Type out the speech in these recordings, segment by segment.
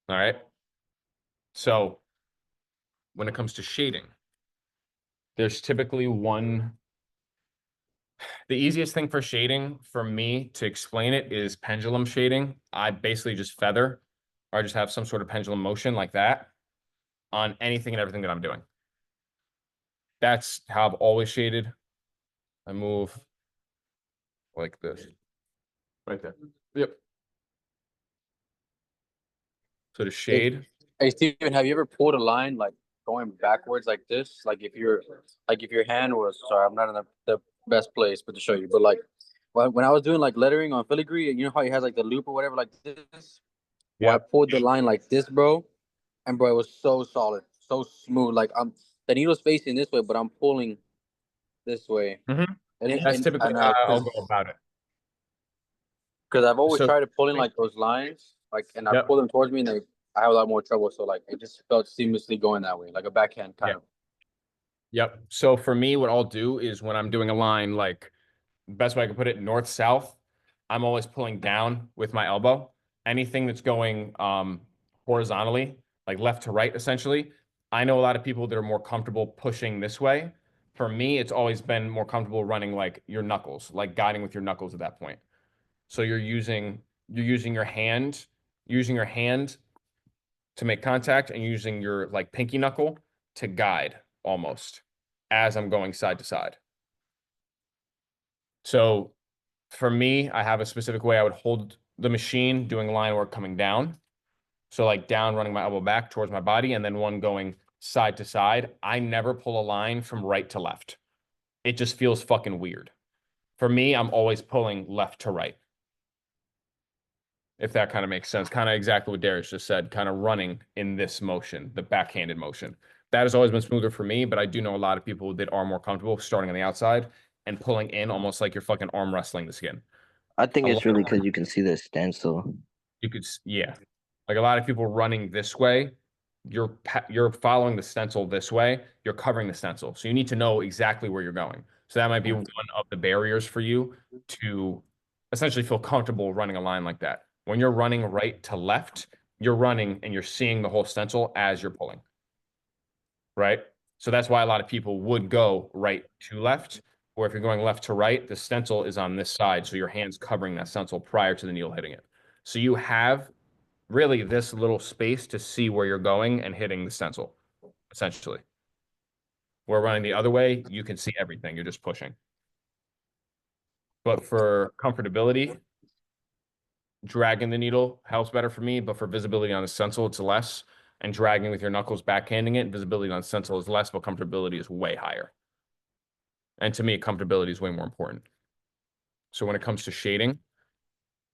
All right. So when it comes to shading, there's typically one. The easiest thing for shading for me to explain it is pendulum shading. I basically just feather or I just have some sort of pendulum motion like that on anything and everything that I'm doing. That's how I've always shaded. I move like this. Right there. Yep. So to Hey, shade. hey, Steven, have you ever pulled a line like going backwards like this? Like if your hand was, sorry, I'm not in the best place, but to show you, but like when I was doing like lettering on filigree, you know how it has like the loop or whatever like this? Well, I Yep. pulled the line like this, bro, and bro, it was so solid, so smooth. Like the needle's facing this way, but I'm pulling this way, Mm-hmm. and That's typically how I'll go about it. because I've always So tried to pull in like those lines, like, and I yep. pull them towards me, and I have a lot more trouble. So like, it just felt seamlessly going that way, like a backhand Yeah. kind of. Yep. So for me, what I'll do is when I'm doing a line, like best way I can put it, north south, I'm always pulling down with my elbow. Anything that's going horizontally, like left to right, essentially. I know a lot of people that are more comfortable pushing this way. For me, it's always been more comfortable running like your knuckles, like guiding with your knuckles at that point. So you're using using your hand to make contact and using your like pinky knuckle to guide almost as I'm going side to side. So for me, I have a specific way I would hold the machine doing line work coming down. So like down, running my elbow back towards my body, and then one going side to side. I never pull a line from right to left. It just feels fucking weird. For me, I'm always pulling left to right. If that kind of makes sense. Kind of exactly what Darius just said, kind of running in this motion, the backhanded motion. That has always been smoother for me, but I do know a lot of people that are more comfortable starting on the outside and pulling in almost like you're fucking arm wrestling the skin. I think A lot it's really of because you can see the stencil. yeah. Like a lot of people running this way, you're following the stencil this way, you're covering the stencil. So you need to know exactly where you're going. So that might be one of the barriers for you to essentially feel comfortable running a line like that. When you're running right to left, you're running and you're seeing the whole stencil as you're pulling, right? So that's why a lot of people would go right to left, or if you're going left to right, the stencil is on this side, so your hand's covering that stencil prior to the needle hitting it. So you have really this little space to see where you're going and hitting the stencil, essentially. Where running the other way, you can see everything. You're just pushing. But for comfortability, dragging the needle helps better for me, but for visibility on the stencil, it's less. And dragging with your knuckles, backhanding it, visibility on the stencil is less, but comfortability is way higher. And to me, comfortability is way more important. So when it comes to shading,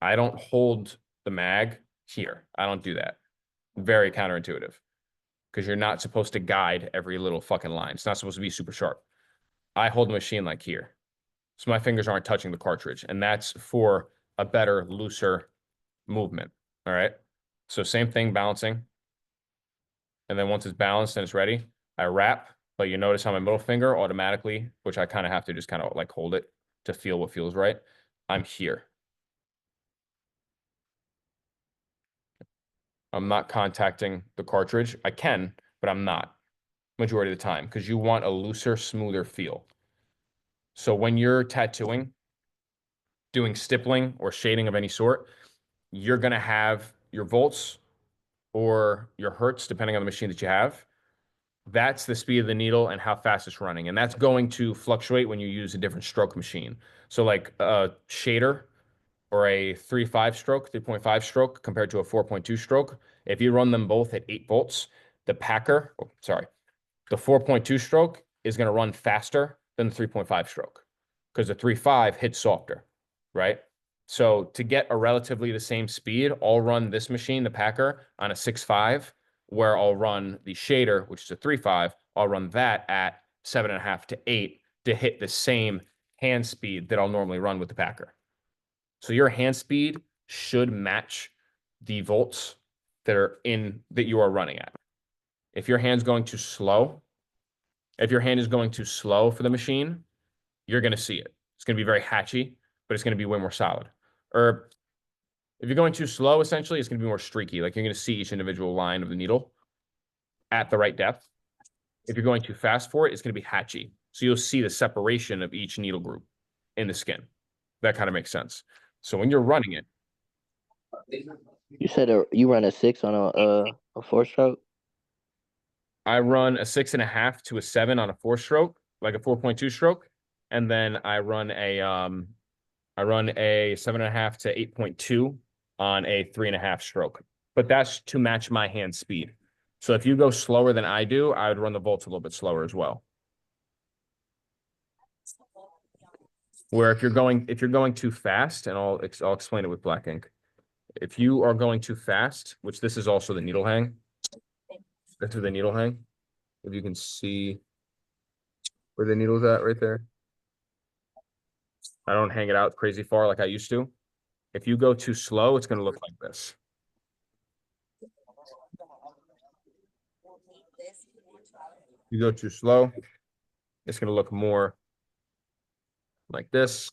I don't hold the mag here. I don't do that. Very counterintuitive because you're not supposed to guide every little fucking line. It's not supposed to be super sharp. I hold the machine like here. So my fingers aren't touching the cartridge. And that's for a better, looser movement. All right. So same thing, balancing. And then once it's balanced and it's ready, I wrap. But you notice how my middle finger automatically, which I kind of have to just kind of like hold it to feel what feels right. I'm here. I'm not contacting the cartridge. I can, but I'm not majority of the time because you want a looser, smoother feel. So when you're tattooing, doing stippling or shading of any sort, you're going to have your volts or your hertz, depending on the machine that you have. That's the speed of the needle and how fast it's running. And that's going to fluctuate when you use a different stroke machine. So like a shader or a 3.5 stroke, 3.5 stroke compared to a 4.2 stroke, if you run them both at 8 volts, the the 4.2 stroke is going to run faster than the 3.5 stroke because the 3.5 hits softer, right? So to get a relatively the same speed, I'll run this machine, the Packer, on a 6.5, where I'll run the shader, which is a 3.5. I'll run that at 7.5 to 8 to hit the same hand speed that I'll normally run with the Packer. So your hand speed should match the volts that you are running at. If your hand's going too slow, if your hand is going too slow for the machine, you're going to see it. It's going to be very hatchy, but it's going to be way more solid. Or If you're going too slow, essentially, it's going to be more streaky. Like you're going to see each individual line of the needle at the right depth. If you're going too fast for it, it's going to be hatchy. So you'll see the separation of each needle group in the skin. That kind of makes sense. So when you're running it, You said you run a 6 on a 4-stroke. I run a 6.5 to a 7 on a 4-stroke, like a 4.2 stroke, and then I run a 7.5 to 8.2 on a 3.5 stroke. But that's to match my hand speed. So if you go slower than I do, I would run the volts a little bit slower as well. Where if you're going too fast, and I'll explain it with black ink. If you are going too fast, which this is also the needle hang. That's where the needle hang. If you can see where the needle's at right there. I don't hang it out crazy far like I used to. If you go too slow, it's going to look like this. You go too slow, it's going to look more like this,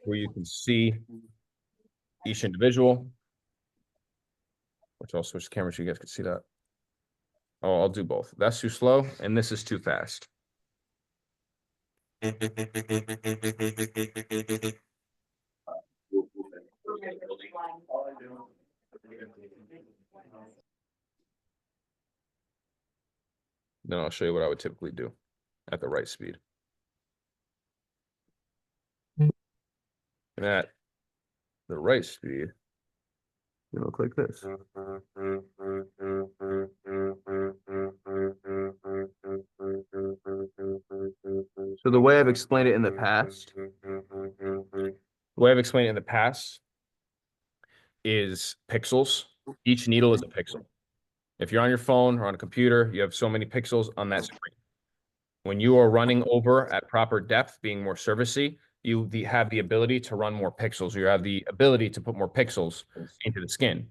where you can see each individual. Which I'll switch the camera so you guys can see that. Oh, I'll do both. That's too slow, and this is too fast. Then I'll show you what I would typically do at the right speed. And at the right speed, it'll look like this. So the way I've explained it in the past, is pixels. Each needle is a pixel. If you're on your phone or on a computer, you have so many pixels on that screen. When you are running over at proper depth, being more servicey, you have the ability to run more pixels. You have the ability to put more pixels into the skin.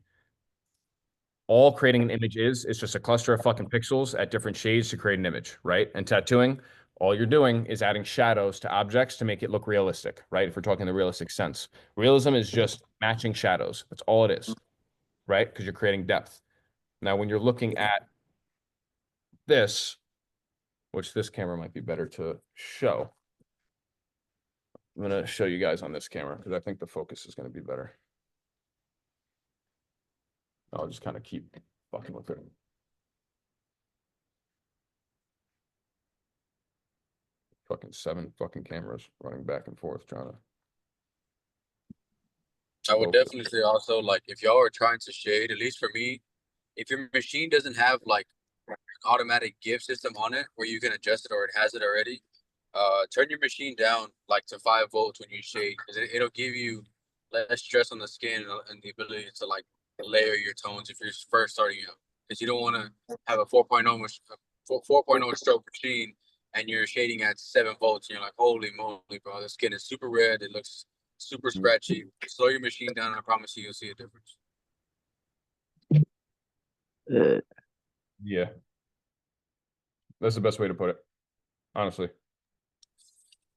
All creating an image is just a cluster of fucking pixels at different shades to create an image, right? And tattooing, all you're doing is adding shadows to objects to make it look realistic, right? If we're talking the realistic sense. Realism is just matching shadows. That's all it is, right? Because you're creating depth. Now, when you're looking at this, which this camera might be better to show. I'm going to show you guys on this camera because I think the focus is going to be better. I'll just kind of keep fucking with it. Fucking 7 fucking cameras running back and forth trying to. I would definitely say also, like, if y'all are trying to shade, at least for me, if your machine doesn't have like an automatic give system on it where you can adjust it or it has it already, turn your machine down like to 5 volts when you shade, because it'll give you less stress on the skin and the ability to like layer your tones if you're first starting out. Because you don't want to have a 4.0 stroke machine and you're shading at 7 volts and you're like, holy moly, bro, the skin is super red, it looks super scratchy. Slow your machine down and I promise you'll see a difference. Yeah. That's the best way to put it, honestly.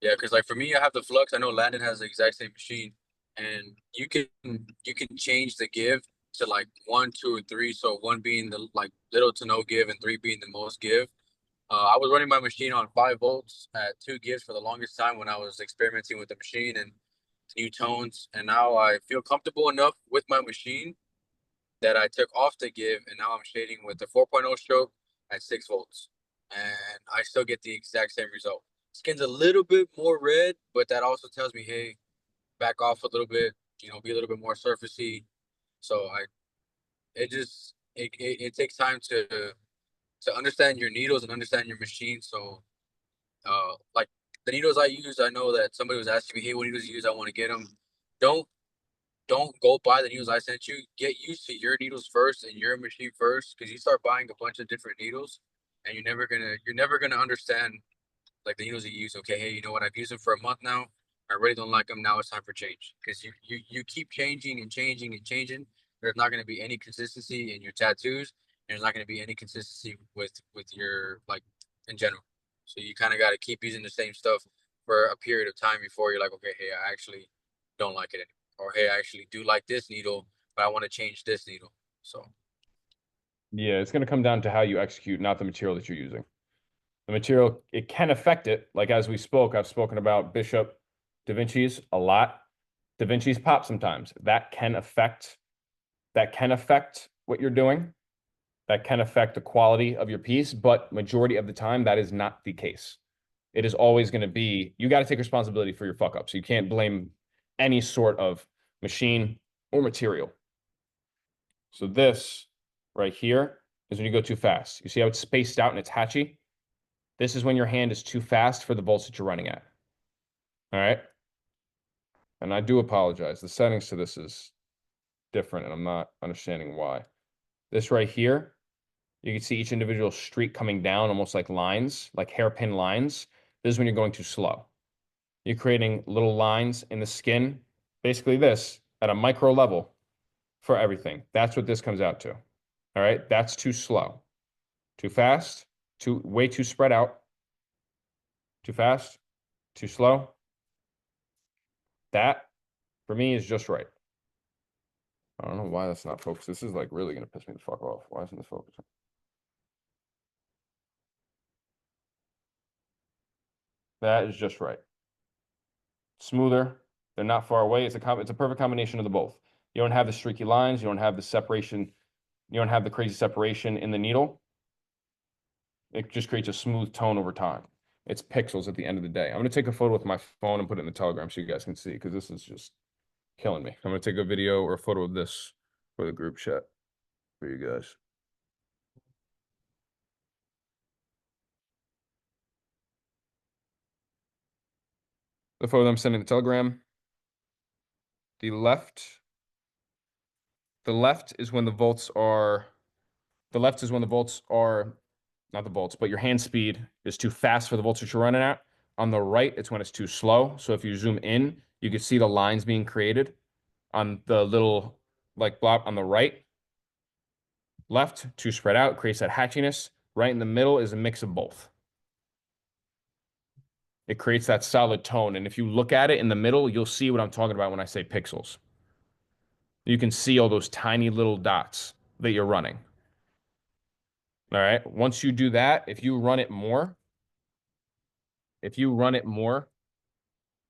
Yeah, because like for me, I have the Flux. I know Landon has the exact same machine, and you can change the give to like 1, 2, or 3. So 1 being the like little to no give, and 3 being the most give. I was running my machine on 5 volts at 2 gives for the longest time when I was experimenting with the machine and new tones, and now I feel comfortable enough with my machine that I took off the give, and now I'm shading with the 4.0 stroke at 6 volts, and I still get the exact same result. Skin's a little bit more red, but that also tells me, hey, back off a little bit, be a little bit more surfacey. So it takes time to understand your needles and understand your machine. So like the needles I use, I know that somebody was asking me, hey, what needles you use? I want to get them. Don't go buy the needles I sent you. Get used to your needles first and your machine first, because you start buying a bunch of different needles, and you're never gonna understand like the needles you use. Okay, hey, you know what? I've used them for a month now. I really don't like them. Now it's time for change, because you keep changing and changing and changing. There's not gonna be any consistency in your tattoos. And there's not gonna be any consistency with your like in general. So you kind of got to keep using the same stuff for a period of time before you're like, okay, hey, I actually don't like it anymore, or hey, I actually do like this needle, but I want to change this needle. So Yeah, it's going to come down to how you execute, not the material that you're using. The material, it can affect it. Like as we spoke, I've spoken about Bishop Da Vinci's a lot. Da Vinci's pop sometimes. That can affect what you're doing. That can affect the quality of your piece, but majority of the time, that is not the case. It is always going to be, you got to take responsibility for your fuck ups. You can't blame any sort of machine or material. So this right here is when you go too fast. You see how it's spaced out and it's hatchy? This is when your hand is too fast for the volts that you're running at. All right. And I do apologize. The settings to this is different and I'm not understanding why. This right here, you can see each individual streak coming down almost like lines, like hairpin lines. This is when you're going too slow. You're creating little lines in the skin, basically this at a micro level for everything. That's what this comes out to. All right. That's too slow, too fast, way too spread out, too fast, too slow. That for me is just right. I don't know why that's not focused. This is like really gonna piss me the fuck off. Why isn't this focusing? That is just right. Smoother. They're not far away. It's a perfect combination of the both. You don't have the streaky lines. You don't have the separation. You don't have the crazy separation in the needle. It just creates a smooth tone over time. It's pixels at the end of the day. I'm gonna take a photo with my phone and put it in the Telegram so you guys can see because this is just killing me. I'm gonna take a video or a photo of this for the group chat for you guys. The photo I'm sending to Telegram. The left is when the volts are, not the volts, but your hand speed is too fast for the volts that you're running at. On the right, it's when it's too slow. So if you zoom in, you can see the lines being created on the little like blob on the right. Left, too spread out, creates that hatchiness. Right in the middle is a mix of both. It creates that solid tone. And if you look at it in the middle, you'll see what I'm talking about when I say pixels. You can see all those tiny little dots that you're running. All right. Once you do that, if you run it more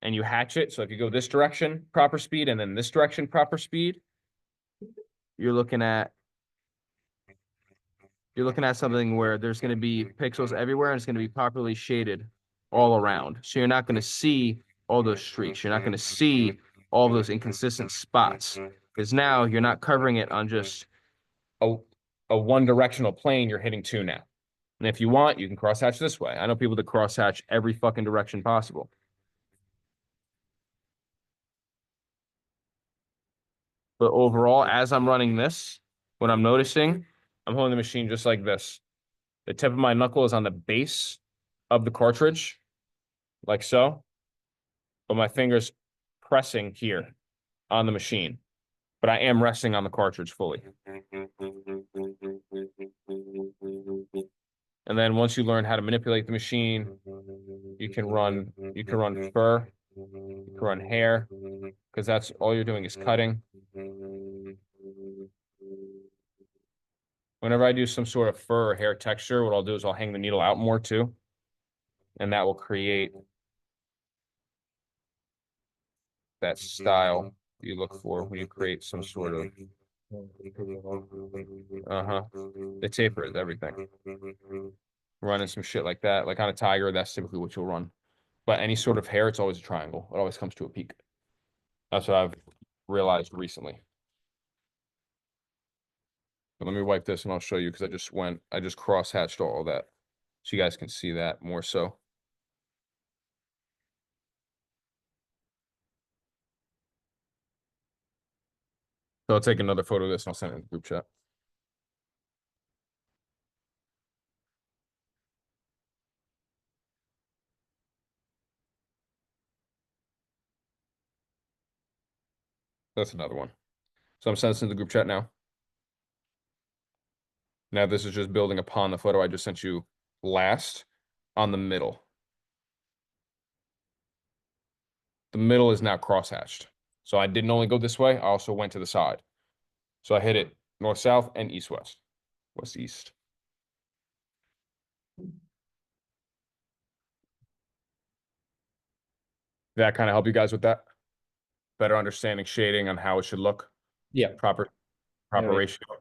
and you hatch it, so if you go this direction, proper speed, and then this direction, proper speed, you're looking at something where there's going to be pixels everywhere and it's going to be properly shaded all around. So you're not going to see all those streaks. You're not going to see all those inconsistent spots because now you're not covering it on just a one directional plane. You're hitting two now. And if you want, you can crosshatch this way. I know people that crosshatch every fucking direction possible. But overall, as I'm running this, what I'm noticing, I'm holding the machine just like this. The tip of my knuckle is on the base of the cartridge, like so. But my finger's pressing here on the machine. But I am resting on the cartridge fully. And then once you learn how to manipulate the machine, you can run fur, you can run hair, because that's all you're doing is cutting. Whenever I do some sort of fur or hair texture, what I'll do is I'll hang the needle out more too. And that will create that style you look for when you create some sort of the taper is everything. Running some shit like that, like on a tiger, that's typically what you'll run. But any sort of hair, it's always a triangle. It always comes to a peak. That's what I've realized recently. But let me wipe this and I'll show you because I just cross-hatched all of that. So you guys can see that more so. So I'll take another photo of this and I'll send it in the group chat. That's another one. So I'm sending this in the group chat now. Now this is just building upon the photo I just sent you last on the middle. The middle is now crosshatched. So I didn't only go this way, I also went to the side. So I hit it north-south and east-west, west-east. That kind of help you guys with that? Better understanding shading on how it should look, Yeah. proper Yeah, yeah. ratio.